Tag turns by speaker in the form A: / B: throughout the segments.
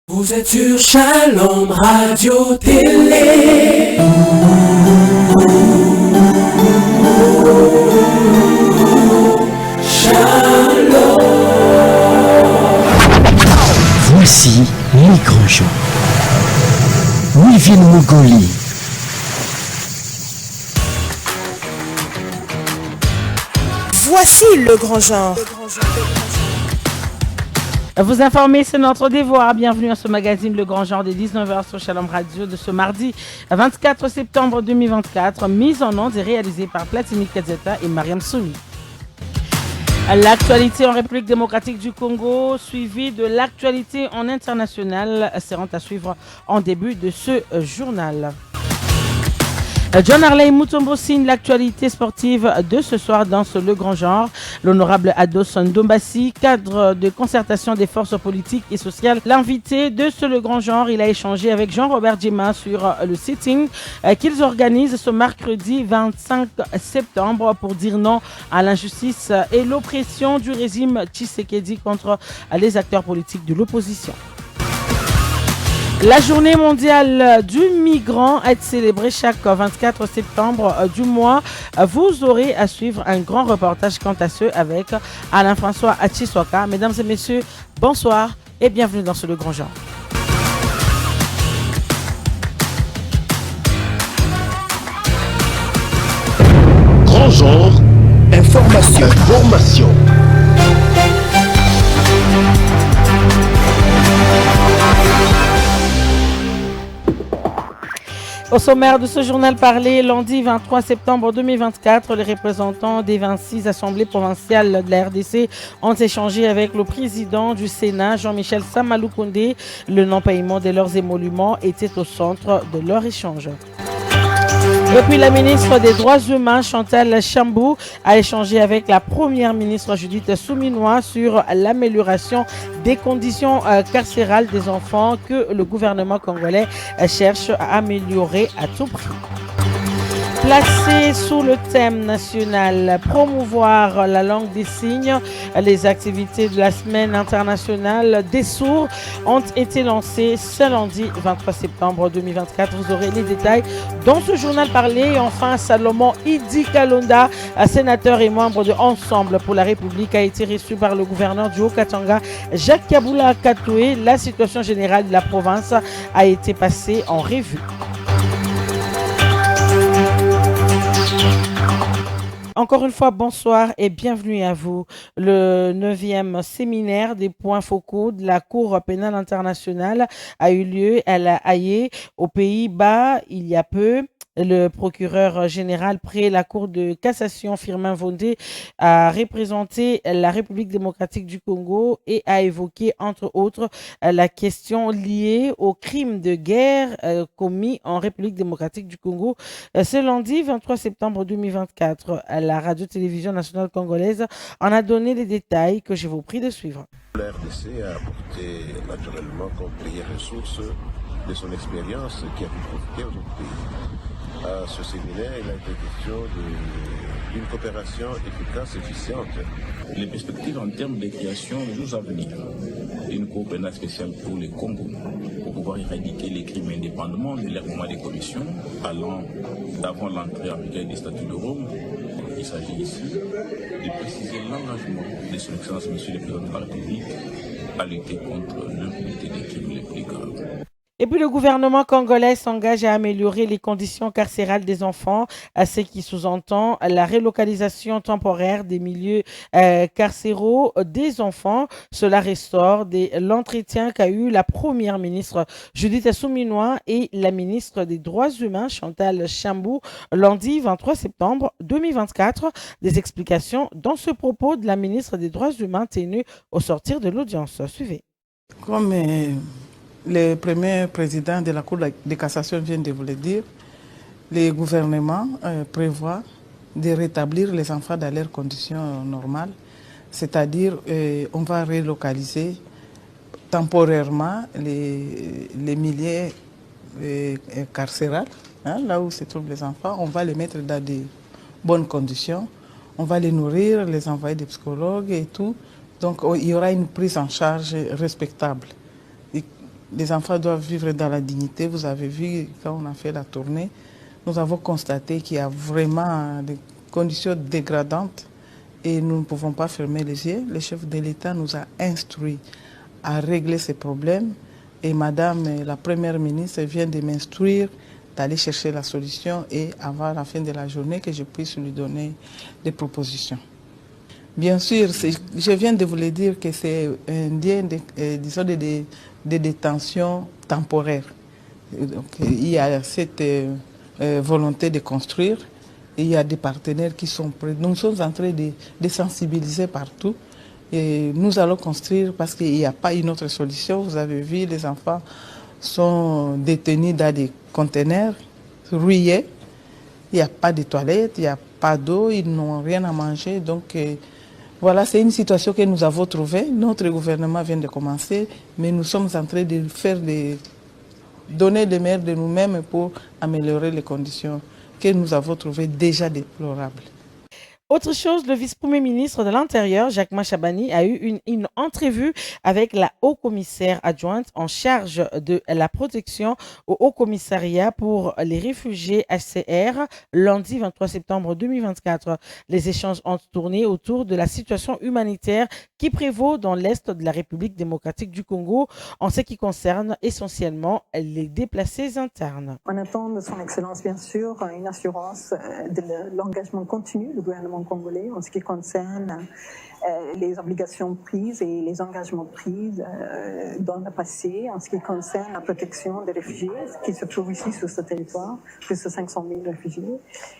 A: Vous êtes sur Shalom Radio Télé. Shalom.
B: Voici les grands gens. Wivine Mogoli.
C: Voici le grand genre.
D: Vous informer, c'est notre devoir. Bienvenue à ce magazine Le Grand Genre des 19h sur Shalom Radio de ce mardi 24 septembre 2024. Mise en onde et réalisée par Platini Kazeta et Mariam Souni. L'actualité en République démocratique du Congo, suivie de l'actualité en international, seront à suivre en début de ce journal. John Harley Mutombo signe l'actualité sportive de ce soir dans Le Grand Genre. L'honorable Ados Ndombassi, cadre de concertation des forces politiques et sociales, l'invité de Le Grand Genre. Il a échangé avec Jean-Robert Djema sur le sitting qu'ils organisent ce mercredi 25 septembre pour dire non à l'injustice et l'oppression du régime Tshisekedi contre les acteurs politiques de l'opposition. La journée mondiale du migrant est célébrée chaque 24 septembre du mois. Vous aurez à suivre un grand reportage quant à ce avec Alain-François Atshiswaka. Mesdames et messieurs, bonsoir et bienvenue dans Le Grand Genre.
B: Grand genre, information.
D: Au sommaire de ce journal parlé, lundi 23 septembre 2024, les représentants des 26 assemblées provinciales de la RDC ont échangé avec le président du Sénat, Jean-Michel Samalou Koundé. Le non-paiement de leurs émoluments était au centre de leur échange. Et puis la ministre des Droits humains, Chantal Chambou, a échangé avec la première ministre Judith Souminois sur l'amélioration des conditions carcérales des enfants que le gouvernement congolais cherche à améliorer à tout prix. Placé sous le thème national promouvoir la langue des signes, les activités de la semaine internationale des sourds ont été lancées ce lundi 23 septembre 2024. Vous aurez les détails dans ce journal parlé. Et enfin, Salomon Idi Kalonda, sénateur et membre de Ensemble pour la République, a été reçu par le gouverneur du Haut-Katanga, Jacques Kaboula Katoué. La situation générale de la province a été passée en revue. Encore une fois, bonsoir et bienvenue à vous. Le 9e séminaire des points focaux de la Cour pénale internationale a eu lieu à La Haye, aux Pays-Bas, il y a peu. Le procureur général près la Cour de cassation, Firmin Vondé, a représenté la République démocratique du Congo et a évoqué, entre autres, la question liée aux crimes de guerre commis en République démocratique du Congo. Ce lundi 23 septembre 2024, la radio-télévision nationale congolaise en a donné les détails que je vous prie de suivre.
E: La RDC a apporté naturellement comme première ressource de son expérience qui a pu profiter à notre pays. À ce séminaire, il a été question d'une coopération efficace et efficiente.
F: Les perspectives en termes de création des jours à venir, une cour pénale spéciale pour les Congo, pour pouvoir éradiquer les crimes indépendamment de l'errement des commissions, allant d'avant l'entrée en vigueur des statuts de Rome. Il s'agit ici de préciser l'engagement de son Excellence Monsieur le Président de la République à lutter contre l'impunité des crimes les plus graves.
D: Et puis le gouvernement congolais s'engage à améliorer les conditions carcérales des enfants, à ce qui sous-entend la relocalisation temporaire des milieux carcéraux des enfants. Cela restaure l'entretien qu'a eu la première ministre Judith Souminois et la ministre des Droits humains Chantal Chambou lundi 23 septembre 2024. Des explications dans ce propos de la ministre des Droits humains tenue au sortir de l'audience. Suivez.
G: Comme le premier président de la Cour de cassation vient de vous le dire, le gouvernement prévoit de rétablir les enfants dans leurs conditions normales, c'est-à-dire on va relocaliser temporairement les milieux carcérales, là où se trouvent les enfants, on va les mettre dans de bonnes conditions, on va les nourrir, les envoyer des psychologues et tout, donc il y aura une prise en charge respectable. les enfants doivent vivre dans la dignité. Vous avez vu, quand on a fait la tournée, nous avons constaté qu'il y a vraiment des conditions dégradantes et nous ne pouvons pas fermer les yeux. Le chef de l'État nous a instruits à régler ces problèmes et Madame la Première ministre vient de m'instruire d'aller chercher la solution et avant la fin de la journée que je puisse lui donner des propositions. Bien sûr, je viens de vous le dire que c'est un lien de détention temporaire. Donc, il y a cette volonté de construire. Et il y a des partenaires qui sont prêts. Nous sommes en train de sensibiliser partout. Et nous allons construire parce qu'il n'y a pas une autre solution. Vous avez vu, les enfants sont détenus dans des conteneurs rouillés. Il n'y a pas de toilettes, il n'y a pas d'eau, ils n'ont rien à manger. Donc voilà, c'est une situation que nous avons trouvée. Notre gouvernement vient de commencer, mais nous sommes en train de donner le meilleur de nous-mêmes pour améliorer les conditions que nous avons trouvées déjà déplorables.
D: Autre chose, le vice-premier ministre de l'Intérieur, Jacques Machabani, a eu une entrevue avec la haut-commissaire adjointe en charge de la protection au Haut-Commissariat pour les réfugiés HCR lundi 23 septembre 2024. Les échanges ont tourné autour de la situation humanitaire qui prévaut dans l'Est de la République démocratique du Congo en ce qui concerne essentiellement les déplacés internes.
H: On attend de son Excellence, bien sûr, une assurance de l'engagement continu du gouvernement congolais en ce qui concerne les obligations prises et les engagements pris dans le passé en ce qui concerne la protection des réfugiés qui se trouvent ici sur ce territoire, plus de 500 000 réfugiés,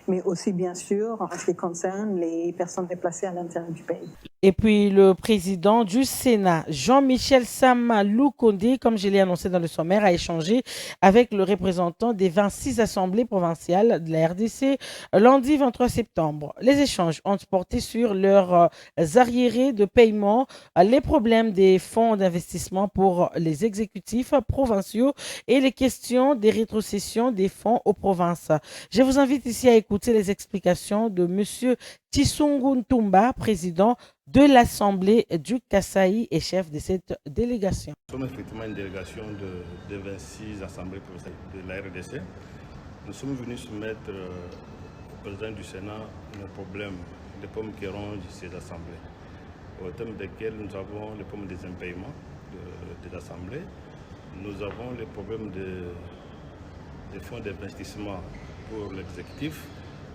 H: mais aussi bien sûr en ce qui concerne les personnes déplacées à l'intérieur du pays.
D: Et puis le président du Sénat, Jean-Michel Sama Lukonde, comme je l'ai annoncé dans le sommaire, a échangé avec le représentant des 26 assemblées provinciales de la RDC lundi 23 septembre. Les échanges ont porté sur leurs arriérés de paiement, les problèmes des fonds d'investissement pour les exécutifs provinciaux et les questions des rétrocessions des fonds aux provinces. Je vous invite ici à écouter les explications de M. Tshisungu Ntumba, président de l'Assemblée du Kasaï et chef de cette délégation.
F: Nous sommes effectivement une délégation de 26 assemblées de la RDC. Nous sommes venus soumettre au président du Sénat nos problèmes, les pommes qui rongent ces assemblées, au terme desquels nous avons les problèmes des impayements de l'Assemblée, nous avons les problèmes des fonds d'investissement pour l'exécutif,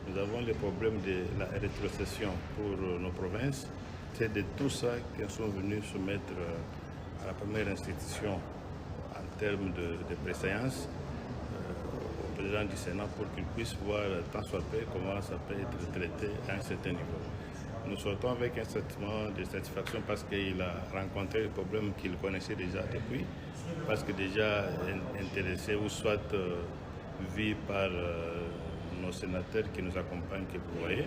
F: nous avons les problèmes de la rétrocession pour nos provinces. C'est de tout ça que nous sommes venus soumettre à la première institution en termes de préséance au président du Sénat pour qu'il puisse voir tant soit peu comment ça peut être traité à un certain niveau. Nous sortons avec un sentiment de satisfaction parce qu'il a rencontré les problèmes qu'il connaissait déjà depuis, parce que déjà intéressé ou soit vu par nos sénateurs qui nous accompagnent, que vous voyez.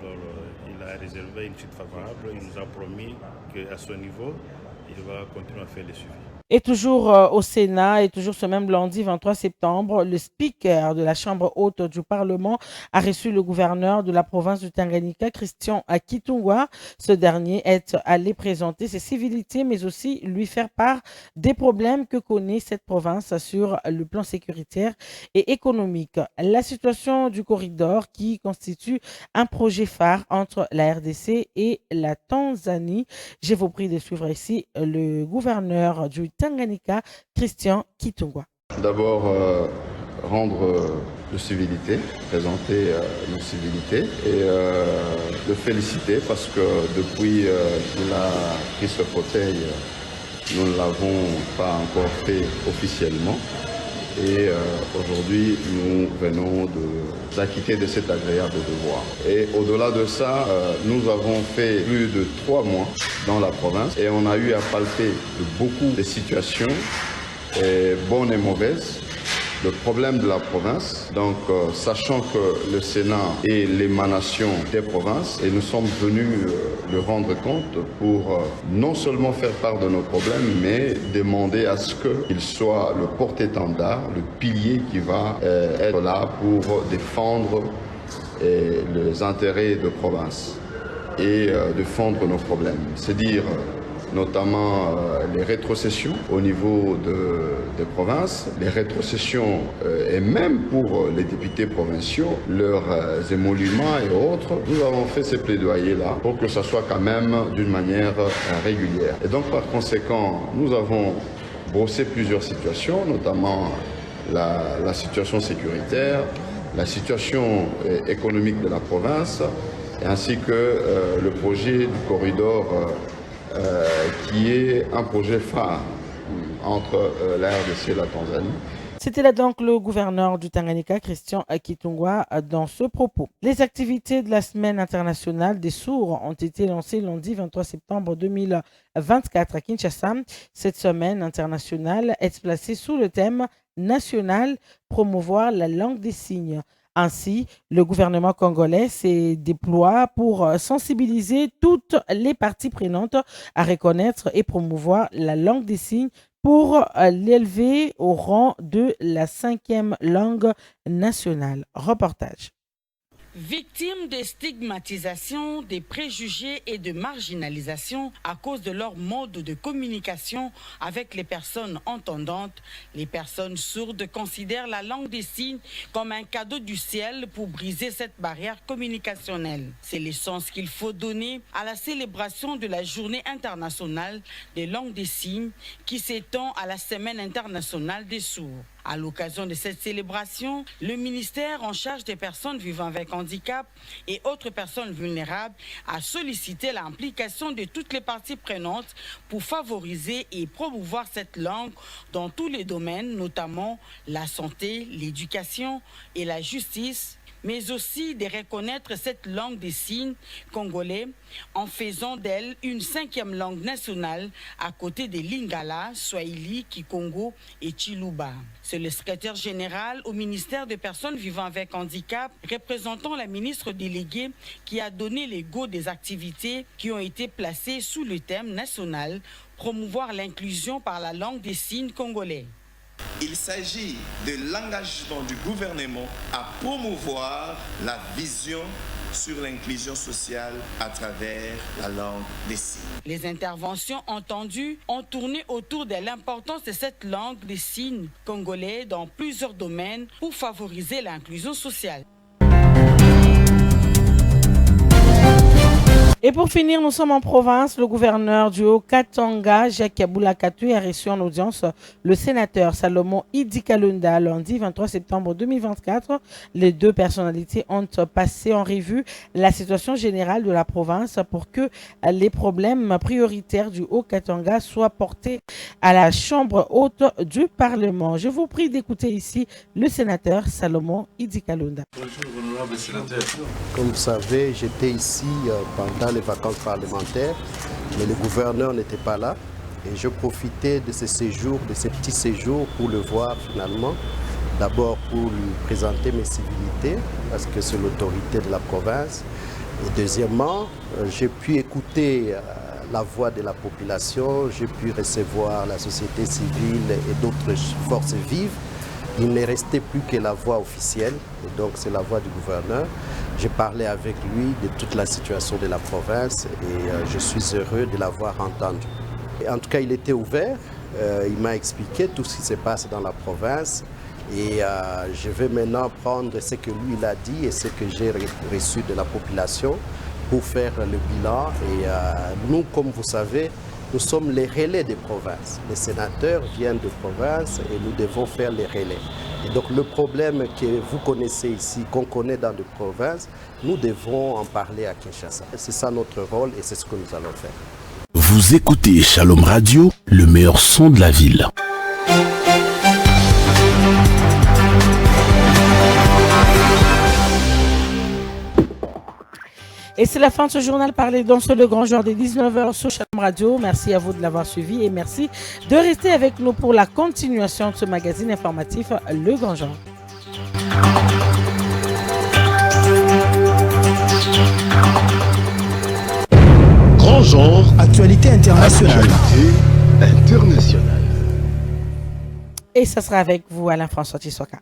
F: Alors, il a réservé une suite favorable, il nous a promis qu'à ce niveau, il va continuer à faire les suivis.
D: Et toujours au Sénat, et toujours ce même lundi 23 septembre, le speaker de la Chambre haute du Parlement a reçu le gouverneur de la province du Tanganyika, Christian Kitungwa. Ce dernier est allé présenter ses civilités, mais aussi lui faire part des problèmes que connaît cette province sur le plan sécuritaire et économique. La situation du corridor qui constitue un projet phare entre la RDC et la Tanzanie. Je vous prie de suivre ici le gouverneur du Tanganyika, Christian Kitungwa.
I: D'abord, rendre de civilité, présenter nos civilités et le féliciter parce que depuis qu'il a pris ce fauteuil, nous ne l'avons pas encore fait officiellement. Et aujourd'hui, nous venons de s'acquitter de cet agréable devoir. Et au-delà de ça, nous avons fait plus de 3 mois dans la province et on a eu à palper beaucoup de situations, bonnes et mauvaises, le problème de la province. Donc, sachant que le Sénat est l'émanation des provinces et nous sommes venus le rendre compte pour non seulement faire part de nos problèmes, mais demander à ce qu'il soit le porte-étendard, le pilier qui va être là pour défendre les intérêts de province et défendre nos problèmes. C'est dire notamment les rétrocessions au niveau des provinces, les rétrocessions et même pour les députés provinciaux, leurs émoluments et autres. Nous avons fait ces plaidoyers-là pour que ça soit quand même d'une manière régulière. Et donc par conséquent, nous avons brossé plusieurs situations, notamment la situation sécuritaire, la situation économique de la province, ainsi que le projet du corridor qui est un projet phare entre la RDC et la Tanzanie.
D: C'était là donc le gouverneur du Tanganyika, Christian Kitungwa, dans ce propos. Les activités de la Semaine internationale des sourds ont été lancées lundi 23 septembre 2024 à Kinshasa. Cette semaine internationale est placée sous le thème national promouvoir la langue des signes. Ainsi, le gouvernement congolais s'est déployé pour sensibiliser toutes les parties prenantes à reconnaître et promouvoir la langue des signes pour l'élever au rang de la 5e langue nationale. Reportage.
J: Victimes de stigmatisation, de préjugés et de marginalisation à cause de leur mode de communication avec les personnes entendantes, les personnes sourdes considèrent la langue des signes comme un cadeau du ciel pour briser cette barrière communicationnelle. C'est le sens qu'il faut donner à la célébration de la Journée internationale des langues des signes qui s'étend à la Semaine internationale des sourds. À l'occasion de cette célébration, le ministère en charge des personnes vivant avec handicap et autres personnes vulnérables a sollicité l'implication de toutes les parties prenantes pour favoriser et promouvoir cette langue dans tous les domaines, notamment la santé, l'éducation et la justice, mais aussi de reconnaître cette langue des signes congolais en faisant d'elle une 5e langue nationale à côté des Lingala, Swahili, Kikongo et Chiluba. C'est le secrétaire général au ministère des Personnes vivant avec handicap, représentant la ministre déléguée, qui a donné les go des activités qui ont été placées sous le thème national promouvoir l'inclusion par la langue des signes congolais.
K: Il s'agit de l'engagement du gouvernement à promouvoir la vision sur l'inclusion sociale à travers la langue des signes.
J: Les interventions entendues ont tourné autour de l'importance de cette langue des signes congolais dans plusieurs domaines pour favoriser l'inclusion sociale.
D: Et pour finir, nous sommes en province. Le gouverneur du Haut-Katanga, Jacques Kaboula Katoué, a reçu en audience le sénateur Salomon Idikalunda lundi 23 septembre 2024. Les deux personnalités ont passé en revue la situation générale de la province pour que les problèmes prioritaires du Haut-Katanga soient portés à la Chambre haute du Parlement. Je vous prie d'écouter ici le sénateur Salomon Idikalunda.
L: Bonjour, honorable sénateur.
M: Comme vous savez, j'étais ici pendant les vacances parlementaires, mais le gouverneur n'était pas là. Et je profitais de ces séjours, de ces petits séjours pour le voir finalement. D'abord pour lui présenter mes civilités, parce que c'est l'autorité de la province. Et deuxièmement, j'ai pu écouter la voix de la population, j'ai pu recevoir la société civile et d'autres forces vives. Il ne restait plus que la voix officielle, et donc c'est la voix du gouverneur. J'ai parlé avec lui de toute la situation de la province et je suis heureux de l'avoir entendu. Et en tout cas, il était ouvert, il m'a expliqué tout ce qui se passe dans la province et je vais maintenant prendre ce que lui il a dit et ce que j'ai reçu de la population pour faire le bilan. Et nous, comme vous savez, nous sommes les relais des provinces. Les sénateurs viennent de province et nous devons faire les relais. Et donc le problème que vous connaissez ici, qu'on connaît dans les provinces, nous devons en parler à Kinshasa. C'est ça notre rôle et c'est ce que nous allons faire.
B: Vous écoutez Shalom Radio, le meilleur son de la ville.
D: Et c'est la fin de ce journal parlé dans ce Le Grand Jour des 19h sur Shalom Radio. Merci à vous de l'avoir suivi et merci de rester avec nous pour la continuation de ce magazine informatif Le Grand Jour.
B: Grand Genre,
A: Actualité internationale.
B: Actualité internationale.
D: Et ça sera avec vous Alain-François Tissoka.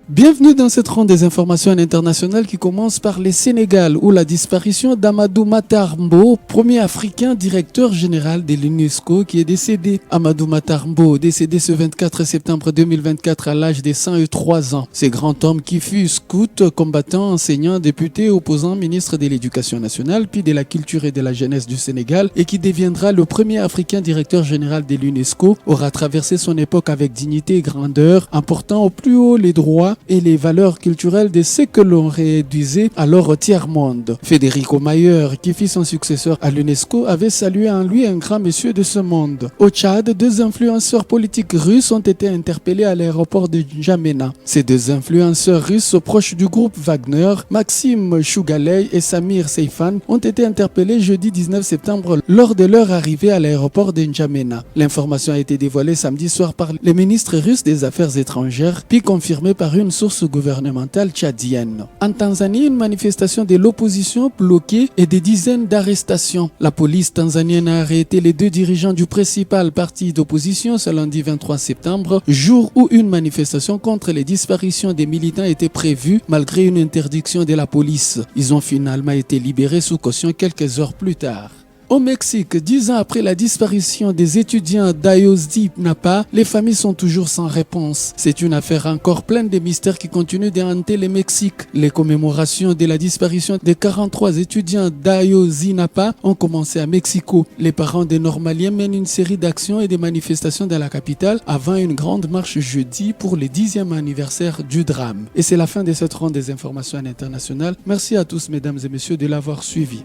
L: Bienvenue dans cette ronde des informations internationales qui commence par le Sénégal où la disparition d'Amadou Matar Mbow, premier africain directeur général de l'UNESCO qui est décédé. Amadou Matar Mbow, décédé ce 24 septembre 2024 à l'âge de 103 ans. Ce grand homme qui fut scout, combattant, enseignant, député, opposant, ministre de l'Éducation nationale, puis de la culture et de la jeunesse du Sénégal et qui deviendra le premier africain directeur général de l'UNESCO, aura traversé son époque avec dignité et grandeur, important au plus haut les droits et les valeurs culturelles de ceux que l'on réduisait alors au tiers-monde. Federico Mayer, qui fit son successeur à l'UNESCO, avait salué en lui un grand monsieur de ce monde. Au Tchad, 2 influenceurs politiques russes ont été interpellés à l'aéroport de N'Djamena. Ces 2 influenceurs russes proches du groupe Wagner, Maxime Chougaley et Samir Seifan, ont été interpellés jeudi 19 septembre lors de leur arrivée à l'aéroport de N'Djamena. L'information a été dévoilée samedi soir par le ministre russe des Affaires étrangères, puis confirmée par une source gouvernementale tchadienne. En Tanzanie, une manifestation de l'opposition bloquée et des dizaines d'arrestations. La police tanzanienne a arrêté les 2 dirigeants du principal parti d'opposition ce lundi 23 septembre, jour où une manifestation contre les disparitions des militants était prévue malgré une interdiction de la police. Ils ont finalement été libérés sous caution quelques heures plus tard. Au Mexique, 10 ans après la disparition des étudiants d'Ayotzinapa, les familles sont toujours sans réponse. C'est une affaire encore pleine de mystères qui continue de hanter le Mexique. Les commémorations de la disparition des 43 étudiants d'Ayotzinapa ont commencé à Mexico. Les parents des Normaliens mènent une série d'actions et de manifestations dans la capitale avant une grande marche jeudi pour le 10e anniversaire du drame. Et c'est la fin de cette ronde des informations internationales. Merci à tous, mesdames et messieurs, de l'avoir suivi.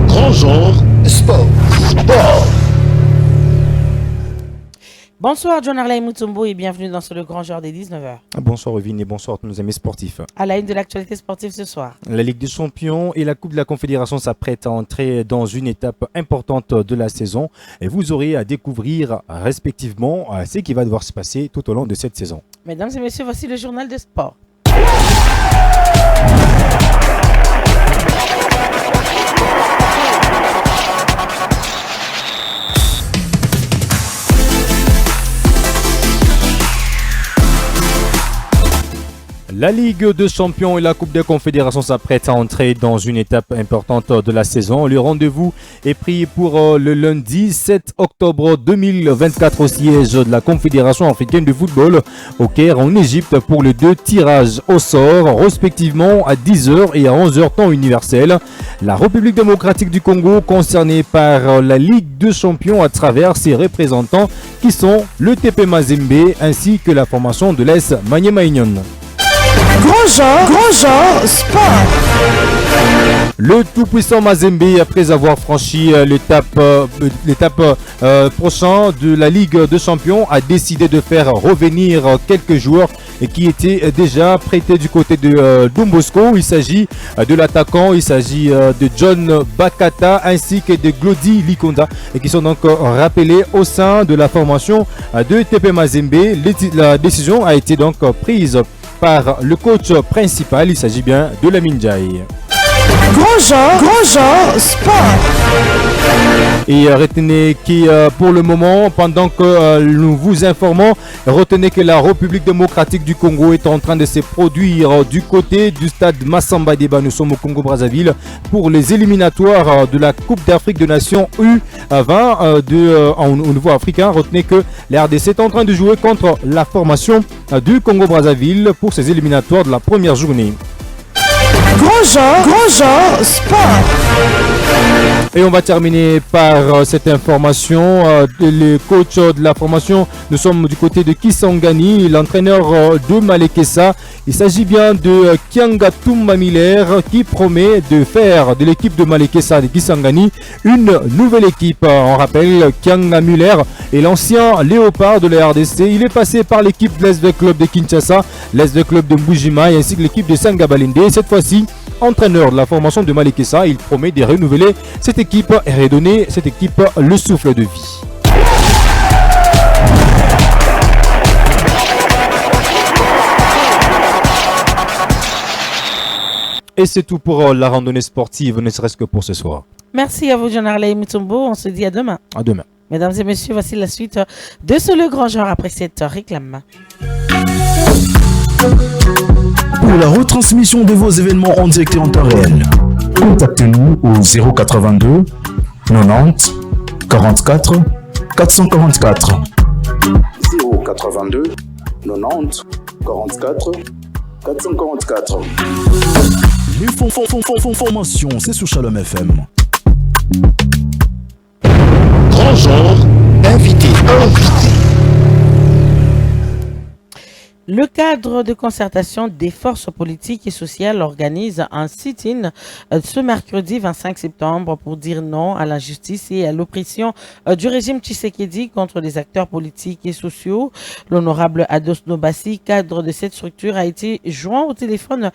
A: Grand genre sport.
D: Bonsoir John Arley Moutombo et bienvenue dans le grand genre des 19h.
N: Bonsoir Evine et bonsoir à tous nos amis sportifs.
D: À la une de l'actualité sportive ce soir.
N: La Ligue des Champions et la Coupe de la Confédération s'apprêtent à entrer dans une étape importante de la saison et vous aurez à découvrir respectivement ce qui va devoir se passer tout au long de cette saison.
D: Mesdames et messieurs, voici le journal des sports.
N: La Ligue des Champions et la Coupe des Confédérations s'apprêtent à entrer dans une étape importante de la saison. Le rendez-vous est pris pour le lundi 7 octobre 2024 au siège de la Confédération africaine de football au Caire en Égypte pour les 2 tirages au sort, respectivement à 10h et à 11h temps universel. La République démocratique du Congo concernée par la Ligue des Champions à travers ses représentants qui sont le TP Mazembe ainsi que la formation de l'AS Maniema Union.
C: Grand genre sport.
N: Le tout-puissant Mazembe, après avoir franchi l'étape prochaine de la Ligue des Champions, a décidé de faire revenir quelques joueurs qui étaient déjà prêtés du côté de Don Bosco. Il s'agit de l'attaquant, il s'agit de John Bakata ainsi que de Glody Likonda et qui sont donc rappelés au sein de la formation de TP Mazembe. La décision a été donc prise par le coach principal, il s'agit bien de Lamine Ndiaye.
C: Grand genre sport.
N: Et retenez que pour le moment, pendant que nous vous informons, retenez que la République démocratique du Congo est en train de se produire du côté du stade Massamba Deba. Nous sommes au Congo-Brazzaville pour les éliminatoires de la Coupe d'Afrique des Nations U20 au niveau africain. Retenez que la RDC est en train de jouer contre la formation du Congo-Brazzaville pour ces éliminatoires de la première journée.
C: Grand genre sport.
N: Et on va terminer par cette information. Le coach de la formation, nous sommes du côté de Kisangani, l'entraîneur de Malekessa. Il s'agit bien de Kianga Toumba Miller qui promet de faire de l'équipe de Malekessa de Kisangani une nouvelle équipe. On rappelle, Kianga Muller est l'ancien léopard de la RDC. Il est passé par l'équipe de l'SV Club de Kinshasa, l'SV Club de Mbujima ainsi que l'équipe de Sangabalende. Cette fois-ci, entraîneur de la formation de Malekessa, il promet de renouveler cette équipe et redonner cette équipe le souffle de vie. Et c'est tout pour la randonnée sportive, ne serait-ce que pour ce soir.
D: Merci à vous, John Arley Mutombo. On se dit à demain.
N: À demain.
D: Mesdames et messieurs, voici la suite de ce Le Grand Genre après cette réclame.
B: Pour la retransmission de vos événements en direct et en temps réel, contactez-nous au 082 90 44 444.
I: 082 90 44 444.
B: L'information, c'est sur Shalom FM.
A: Grand genre, invité.
D: Le cadre de concertation des forces politiques et sociales organise un sit-in ce mercredi 25 septembre pour dire non à l'injustice et à l'oppression du régime Tshisekedi contre les acteurs politiques et sociaux. L'honorable Ados Nobassi, cadre de cette structure, a été joint au téléphone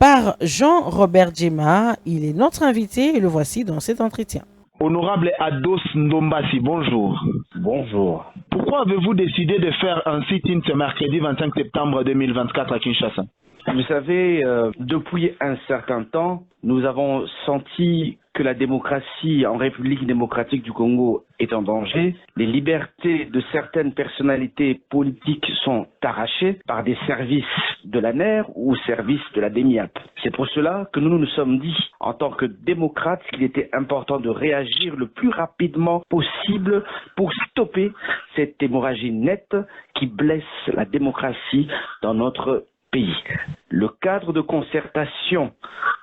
D: par Jean-Robert Djema. Il est notre invité et le voici dans cet entretien.
O: Honorable Ados Ndombassi, bonjour.
P: Bonjour.
O: Pourquoi avez-vous décidé de faire un sit-in ce mercredi 25 septembre 2024 à Kinshasa?
P: Vous savez, depuis un certain temps, nous avons senti que la démocratie en République démocratique du Congo est en danger. Les libertés de certaines personnalités politiques sont arrachées par des services de l'ANER ou services de la DEMIAP. C'est pour cela que nous nous sommes dit, en tant que démocrates, qu'il était important de réagir le plus rapidement possible pour stopper cette hémorragie nette qui blesse la démocratie dans notre pays. Le cadre de concertation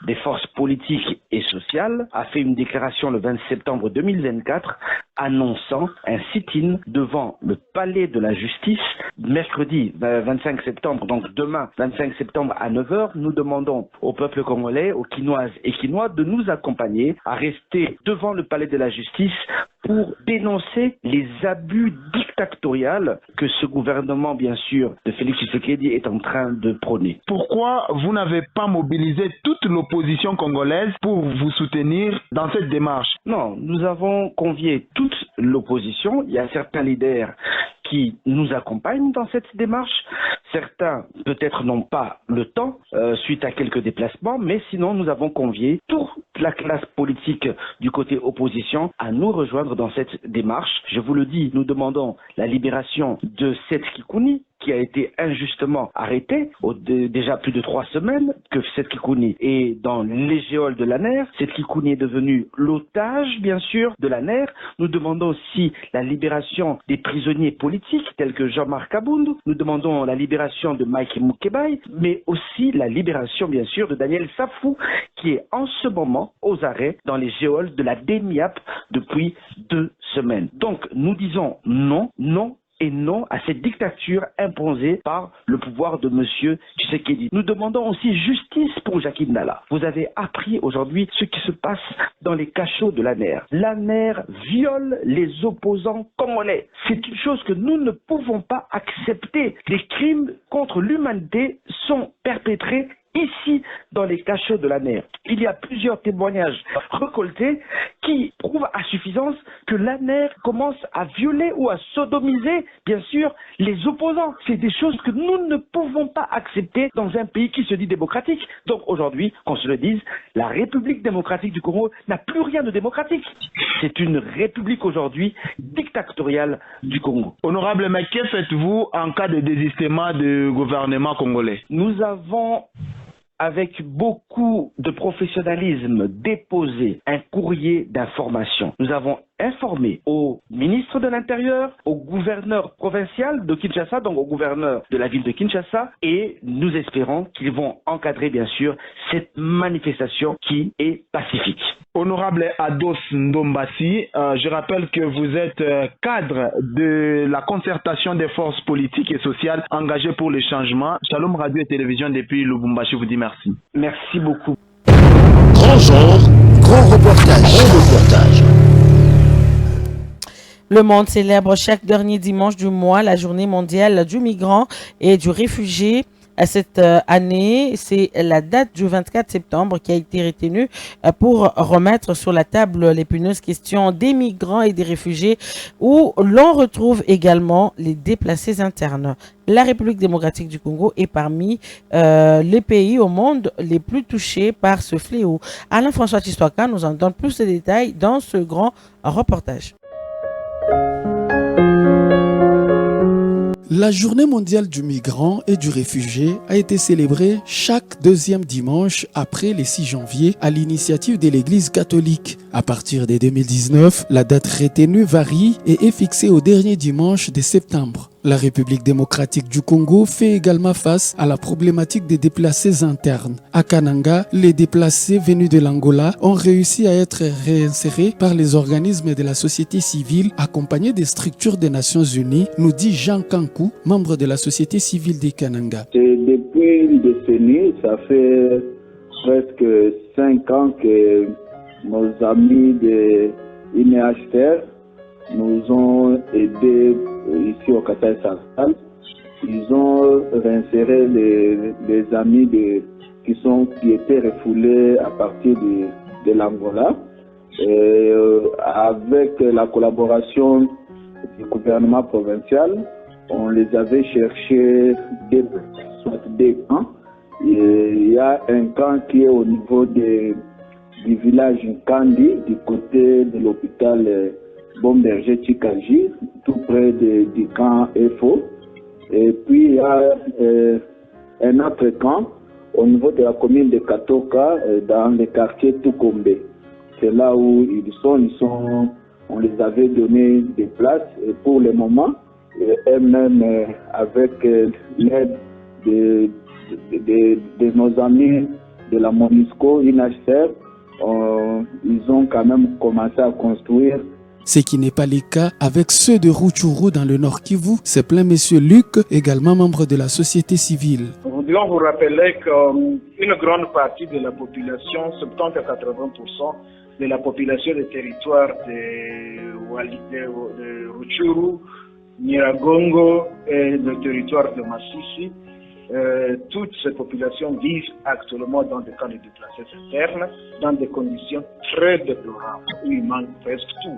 P: des forces politiques et sociales a fait une déclaration le 20 septembre 2024 annonçant un sit-in devant le palais de la justice mercredi 25 septembre, donc demain 25 septembre à 9h. Nous demandons au peuple congolais, aux Quinoises et Quinois de nous accompagner à rester devant le palais de la justice pour dénoncer les abus dictatoriaux que ce gouvernement, bien sûr, de Félix Tshisekedi est en train de prôner.
O: Pourquoi vous n'avez pas mobilisé toute l'opposition congolaise pour vous soutenir dans cette démarche?
P: Non, nous avons convié toute l'opposition. Il y a certains leaders qui nous accompagnent dans cette démarche. Certains, peut-être, n'ont pas le temps suite à quelques déplacements, mais sinon, nous avons convié toute la classe politique du côté opposition à nous rejoindre dans cette démarche. Je vous le dis, nous demandons la libération de Seth Kikouni, qui a été injustement arrêté déjà plus de 3 semaines que Seth Kikouni est dans les géoles de l'ANER. Seth Kikouni est devenu l'otage, bien sûr, de l'ANER. Nous demandons aussi la libération des prisonniers politiques tels que Jean-Marc Aboundou. Nous demandons la libération de Mike Moukebaï, mais aussi la libération, bien sûr, de Daniel Safou, qui est en ce moment aux arrêts dans les géoles de la DEMIAP depuis 2 semaines. Donc, nous disons non, non et non à cette dictature imposée par le pouvoir de M. Tshisekedi. Nous demandons aussi justice pour Jacques Ndala. Vous avez appris aujourd'hui ce qui se passe dans les cachots de l'ANER. L'ANER viole les opposants congolais. C'est une chose que nous ne pouvons pas accepter. Les crimes contre l'humanité sont perpétrés ici, dans les cachots de l'ANER. Il y a plusieurs témoignages récoltés qui prouvent à suffisance que l'ANER commence à violer ou à sodomiser, bien sûr, les opposants. C'est des choses que nous ne pouvons pas accepter dans un pays qui se dit démocratique. Donc aujourd'hui, qu'on se le dise, la République démocratique du Congo n'a plus rien de démocratique. C'est une république aujourd'hui dictatoriale du Congo.
O: Honorable, mais que faites-vous en cas de désistement du gouvernement congolais?
P: Nous avons, avec beaucoup de professionnalisme, déposé un courrier d'information. Nous avons informé au ministre de l'Intérieur, au gouverneur provincial de Kinshasa, donc au gouverneur de la ville de Kinshasa, et nous espérons qu'ils vont encadrer, bien sûr, cette manifestation qui est pacifique.
O: Honorable Ados Ndombassi, je rappelle que vous êtes cadre de la concertation des forces politiques et sociales engagées pour le changement. Shalom Radio et Télévision depuis Lubumbashi vous dit merci.
P: Merci beaucoup.
A: Grand genre, grand reportage.
D: Le monde célèbre chaque dernier dimanche du mois la journée mondiale du migrant et du réfugié. À cette année, c'est la date du 24 septembre qui a été retenue pour remettre sur la table l'épineuse question des migrants et des réfugiés, où l'on retrouve également les déplacés internes. La République démocratique du Congo est parmi les pays au monde les plus touchés par ce fléau. Alain François Tshiswaka nous en donne plus de détails dans ce grand reportage.
L: La journée mondiale du migrant et du réfugié a été célébrée chaque deuxième dimanche après le 6 janvier à l'initiative de l'Église catholique. À partir de 2019, la date retenue varie et est fixée au dernier dimanche de septembre. La République démocratique du Congo fait également face à la problématique des déplacés internes. À Kananga, les déplacés venus de l'Angola ont réussi à être réinsérés par les organismes de la société civile accompagnés des structures des Nations Unies, nous dit Jean Kankou, membre de la société civile de Kananga.
Q: Depuis une décennie, ça fait presque 5 ans que nos amis de INHCR nous ont aidés ici au Kasai Central. Ils ont réinséré les amis qui étaient refoulés à partir de l'Angola. Avec la collaboration du gouvernement provincial, on les avait cherchés des camps. Il y a un camp qui est au niveau du village Kandi, du côté de l'hôpital Bomberger Chikaji, tout près du camp EFO. Et puis il y a un autre camp au niveau de la commune de Katoka, dans le quartier Tukombe. C'est là où ils sont. On les avait donné des places et pour le moment, eux-mêmes avec l'aide de nos amis de la MONUSCO, INHCR, ils ont quand même commencé à construire.
L: Ce qui n'est pas le cas avec ceux de Rutshuru dans le Nord Kivu, c'est plein monsieur Luc, également membre de la société civile.
R: Nous voulons vous rappeler qu'une grande partie de la population, 70 à 80% de la population des territoires de Rutshuru, Nyiragongo et le territoire de Massissi, toutes ces populations vivent actuellement dans des camps de déplacés internes, dans des conditions très déplorables, où il manque presque tout.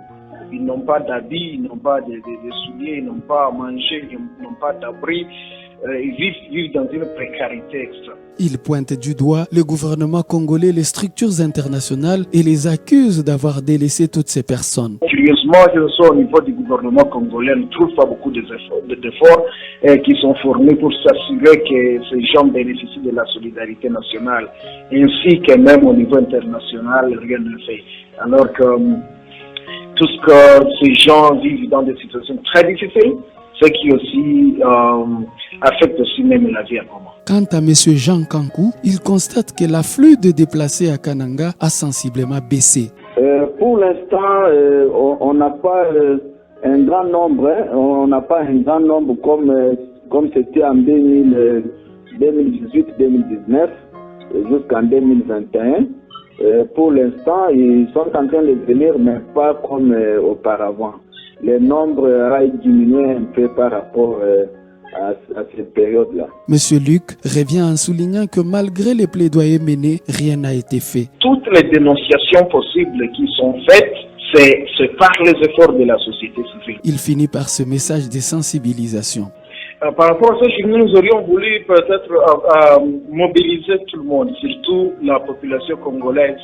R: Ils n'ont pas d'habits, ils n'ont pas de souliers, ils n'ont pas à manger, ils n'ont pas d'abri. Ils vivent dans une précarité extrême.
L: Il pointe du doigt le gouvernement congolais, les structures internationales et les accuse d'avoir délaissé toutes ces personnes.
R: Curieusement, que ce soit au niveau du gouvernement congolais, on ne trouve pas beaucoup d'efforts qui sont fournis pour s'assurer que ces gens bénéficient de la solidarité nationale, ainsi que même au niveau international, rien ne fait. Alors que tout ce que ces gens vivent dans des situations très difficiles, ce qui aussi affecte aussi même la vie en commun.
L: Quant à M. Jean Kankou, il constate que l'afflux de déplacés à Kananga a sensiblement baissé.
Q: Pour l'instant, on n'a pas un grand nombre. On n'a pas un grand nombre comme c'était en 2018-2019 jusqu'en 2021. Pour l'instant, ils sont en train de venir, mais pas comme auparavant. Le nombre a diminué un peu par rapport à cette période-là.
L: Monsieur Luc revient en soulignant que malgré les plaidoyers menés, rien n'a été fait.
R: Toutes les dénonciations possibles qui sont faites, c'est par les efforts de la société civile.
L: Il finit par ce message de sensibilisation.
R: Par rapport à ça, nous aurions voulu peut-être mobiliser tout le monde, surtout la population congolaise,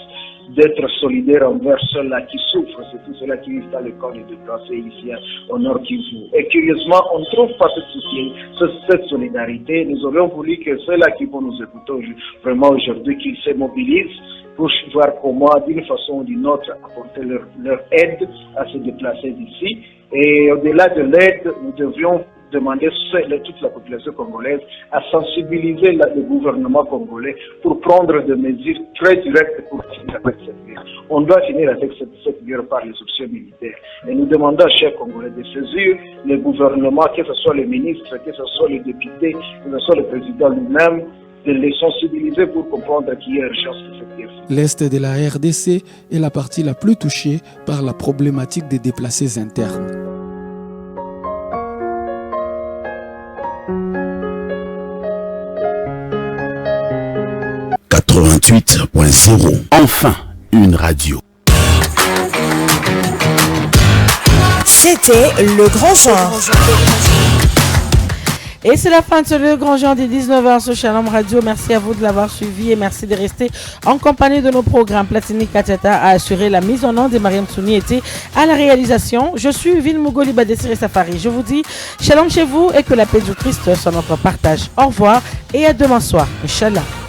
R: d'être solidaire envers ceux-là qui souffrent, c'est tout ceux-là qui vivent dans le camp de déplacés ici au Nord Kivu. Et curieusement, on ne trouve pas cette solidarité. Nous aurions voulu que ceux-là qui vont nous écouter vraiment aujourd'hui, qu'ils se mobilisent pour voir comment, d'une façon ou d'une autre, apporter leur aide à se déplacer d'ici. Et au-delà de l'aide, nous devrions demander toute la population congolaise à sensibiliser le gouvernement congolais pour prendre des mesures très directes pour finir avec cette guerre. On doit finir avec cette guerre par les options militaires. Et nous demandons à chaque Congolais de saisir le gouvernement, que ce soit les ministres, que ce soit les députés, que ce soit le président lui-même, de les sensibiliser pour comprendre qu'il y a urgence de cette guerre.
L: L'Est de la RDC est la partie la plus touchée par la problématique des déplacés internes.
S: Enfin, une radio.
C: C'était le grand genre.
D: Et c'est la fin de ce grand jour des 19h sur Shalom Radio. Merci à vous de l'avoir suivi et merci de rester en compagnie de nos programmes. Platini Katiata a assuré la mise en onde et Mariam Tsouni était à la réalisation. Je suis Ville Mougoli Badessiré Safari. Je vous dis Shalom chez vous et que la paix du Christ soit notre partage. Au revoir et à demain soir. Inch'Allah.